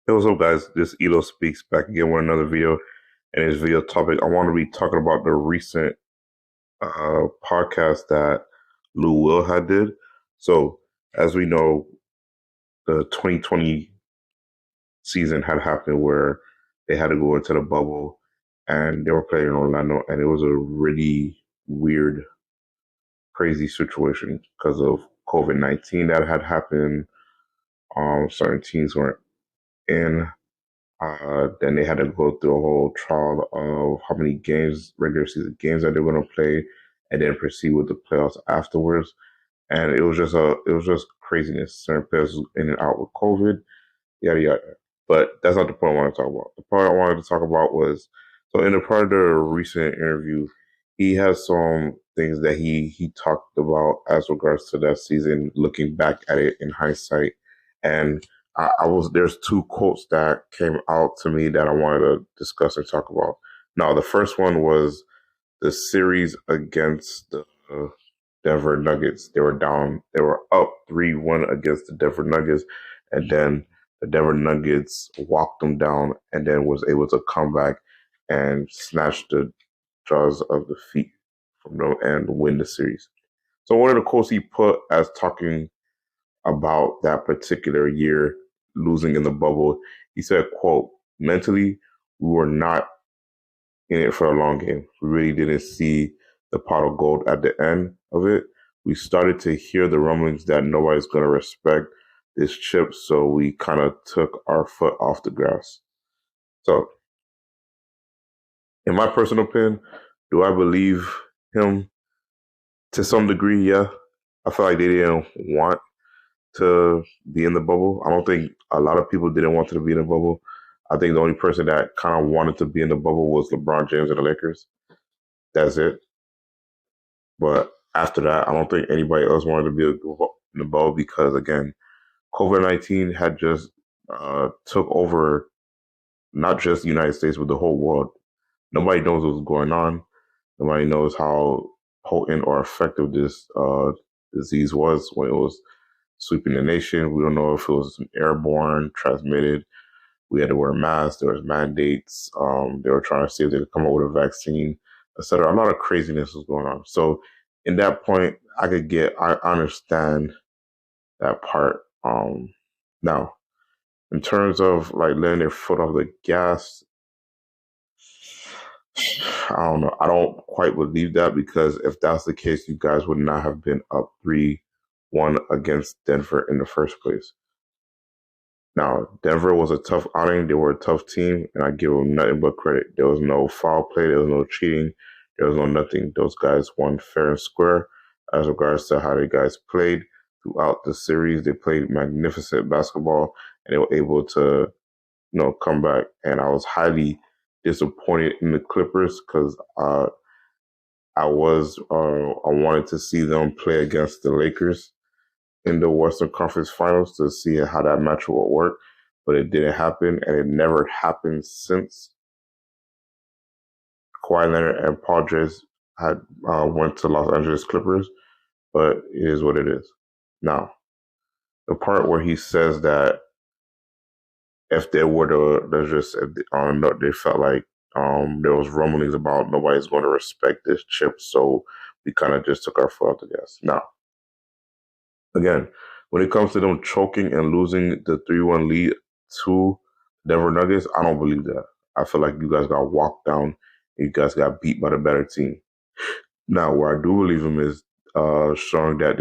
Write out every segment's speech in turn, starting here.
Hey, what's up, guys? This Elo Speaks back again with another video. And this video topic, I want to be talking about the recent podcast that Lou Will had did. So, as we know, the 2020 season had happened where they had to go into the bubble and they were playing in Orlando, and it was a really weird, crazy situation because of COVID-19 that had happened. Certain teams weren't in. Then they had to go through a whole trial of how many games, regular season games that they were going to play, and then proceed with the playoffs afterwards. And it was just craziness. Certain players was in and out with COVID, yada yada. But that's not the point I want to talk about. The part I wanted to talk about was so in the part of the recent interview, he has some things that he talked about as regards to that season, looking back at it in hindsight. And I was there's two quotes that came out to me that I wanted to discuss and talk about. Now, the first one was the series against the Denver Nuggets. They were down, they were up 3-1 against the Denver Nuggets, and then the Denver Nuggets walked them down and then was able to come back and snatch the jaws of defeat from them and win the series. So one of the quotes he put as talking about that particular year losing in the bubble, he said, quote, mentally, we were not in it for a long game. We really didn't see the pot of gold at the end of it. We started to hear the rumblings that nobody's going to respect this chip, so we kind of took our foot off the gas. So, in my personal opinion, do I believe him to some degree? Yeah. I feel like they didn't want to be in the bubble. I don't think a lot of people didn't want to be in the bubble. I think the only person that kind of wanted to be in the bubble was LeBron James and the Lakers. That's it. But after that, I don't think anybody else wanted to be in the bubble because, again, COVID-19 had just took over not just the United States, but the whole world. Nobody knows what's going on. Nobody knows how potent or effective this disease was when it was sweeping the nation. We don't know if it was airborne, transmitted. We had to wear masks. There was mandates. They were trying to see if they could come up with a vaccine, etc. A lot of craziness was going on. So, in that point, I understand that part. Now, in terms of like letting their foot off the gas, I don't know. I don't quite believe that because if that's the case, you guys would not have been up 3-1 against Denver in the first place. Now, Denver was a tough outing. They were a tough team, and I give them nothing but credit. There was no foul play. There was no cheating. There was no nothing. Those guys won fair and square as regards to how the guys played throughout the series. They played magnificent basketball, and they were able to, come back. And I was highly disappointed in the Clippers because I wanted to see them play against the Lakers in the Western Conference Finals to see how that match would work, but it didn't happen, and it never happened since Kawhi Leonard and Paul George had went to Los Angeles Clippers. But it is what it is. Now, the part where he says that if they were to, there's just, they felt like there was rumblings about nobody's going to respect this chip, so we kind of just took our foot off the gas. Now, again, when it comes to them choking and losing the 3-1 lead to Denver Nuggets, I don't believe that. I feel like you guys got walked down. You guys got beat by the better team. Now, where I do believe him is showing that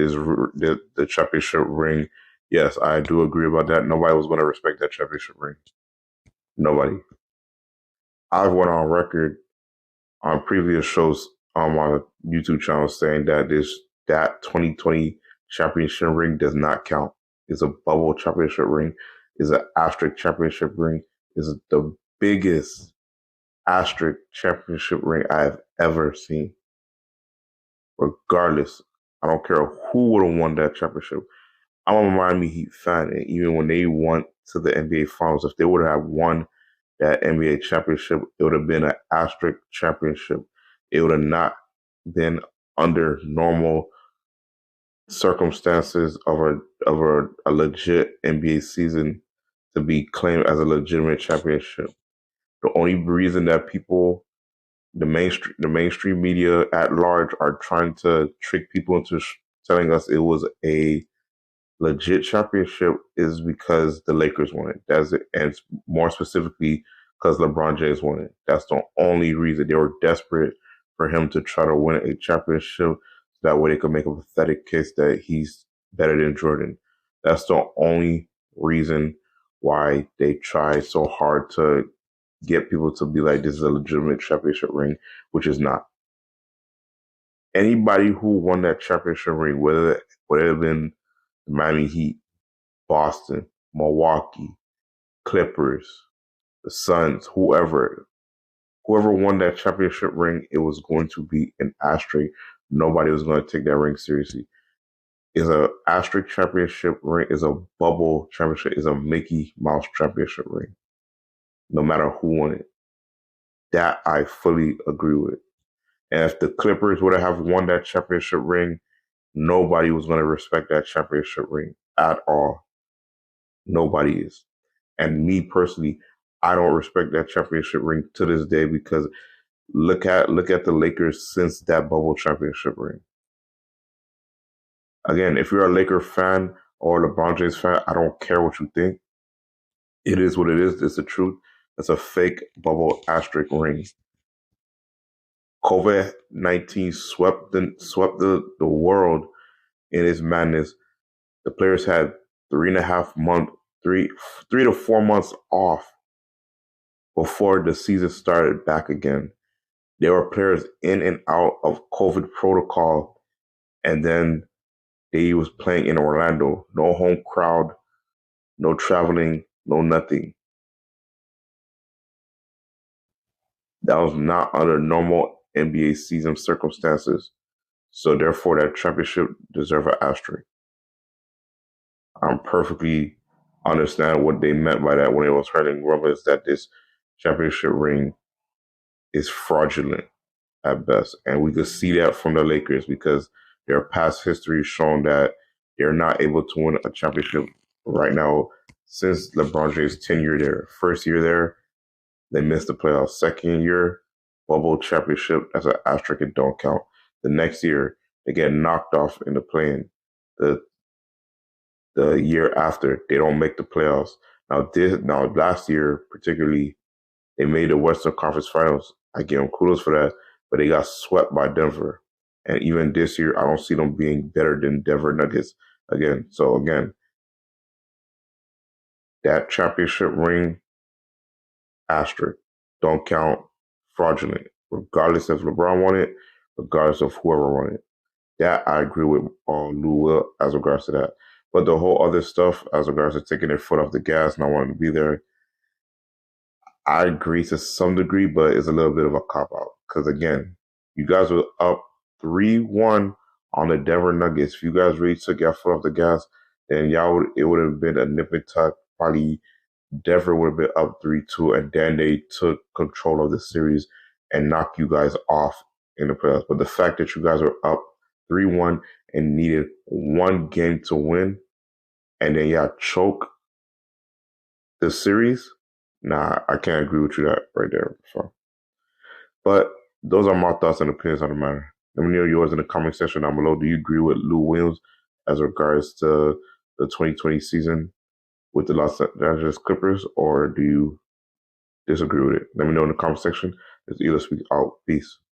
the championship ring. Yes, I do agree about that. Nobody was going to respect that championship ring. Nobody. I've went on record on previous shows on my YouTube channel saying that that 2020 championship ring does not count. It's a bubble championship ring. It's an asterisk championship ring. It's the biggest asterisk championship ring I've ever seen. Regardless, I don't care who would have won that championship. I'm a Miami Heat fan, and even when they went to the NBA Finals, if they would have won that NBA championship, it would have been an asterisk championship. It would have not been under normal circumstances of a legit NBA season to be claimed as a legitimate championship. The only reason that people, the mainstream media at large, are trying to trick people into telling us it was a legit championship is because the Lakers won it. That's it, and more specifically because LeBron James won it. That's the only reason. They were desperate for him to try to win a championship. That way, they could make a pathetic case that he's better than Jordan. That's the only reason why they try so hard to get people to be like, this is a legitimate championship ring, which is not. Anybody who won that championship ring, whether it would have been the Miami Heat, Boston, Milwaukee, Clippers, the Suns, whoever won that championship ring, it was going to be an asterisk. Nobody was going to take that ring seriously. Is a asterisk championship ring, is a bubble championship, is a Mickey Mouse championship ring, no matter who won it. That I fully agree with. And if the Clippers would have won that championship ring, nobody was going to respect that championship ring at all. Nobody is. And me personally, I don't respect that championship ring to this day because look at the Lakers since that bubble championship ring. Again, if you're a Laker fan or a LeBron James fan, I don't care what you think. It is what it is. It's the truth. It's a fake bubble asterisk ring. COVID-19 swept the world in its madness. The players had 3.5 months, three to 4 months off before the season started back again. There were players in and out of COVID protocol, and then they was playing in Orlando. No home crowd, no traveling, no nothing. That was not under normal NBA season circumstances. So therefore, that championship deserves an asterisk. I'm perfectly understand what they meant by that when it was hurting rumors that this championship ring is fraudulent at best. And we could see that from the Lakers because their past history has shown that they're not able to win a championship right now since LeBron James' tenure there. First year there, they missed the playoffs. Second year, bubble championship as an asterisk, it don't count. The next year, they get knocked off in the play-in. The year after, they don't make the playoffs. Now last year particularly, they made the Western Conference Finals. I give them kudos for that, but they got swept by Denver. And even this year, I don't see them being better than Denver Nuggets again. So again, that championship ring asterisk don't count, fraudulent, regardless if LeBron won it, regardless of whoever won it. That I agree with Lou Will as regards to that. But the whole other stuff as regards to taking their foot off the gas, not wanting to be there, I agree to some degree, but it's a little bit of a cop out. Because again, you guys were up 3-1 on the Denver Nuggets. If you guys really took your foot off the gas, then it would have been a nip and tuck. Probably Denver would have been up 3-2, and then they took control of the series and knocked you guys off in the playoffs. But the fact that you guys were up 3-1 and needed one game to win, and then y'all choke the series, nah, I can't agree with you that right there. So, but those are my thoughts and opinions on the matter. Let me know yours in the comment section down below. Do you agree with Lou Williams as regards to the 2020 season with the Los Angeles Clippers, or do you disagree with it? Let me know in the comment section. It's either speak out. Peace.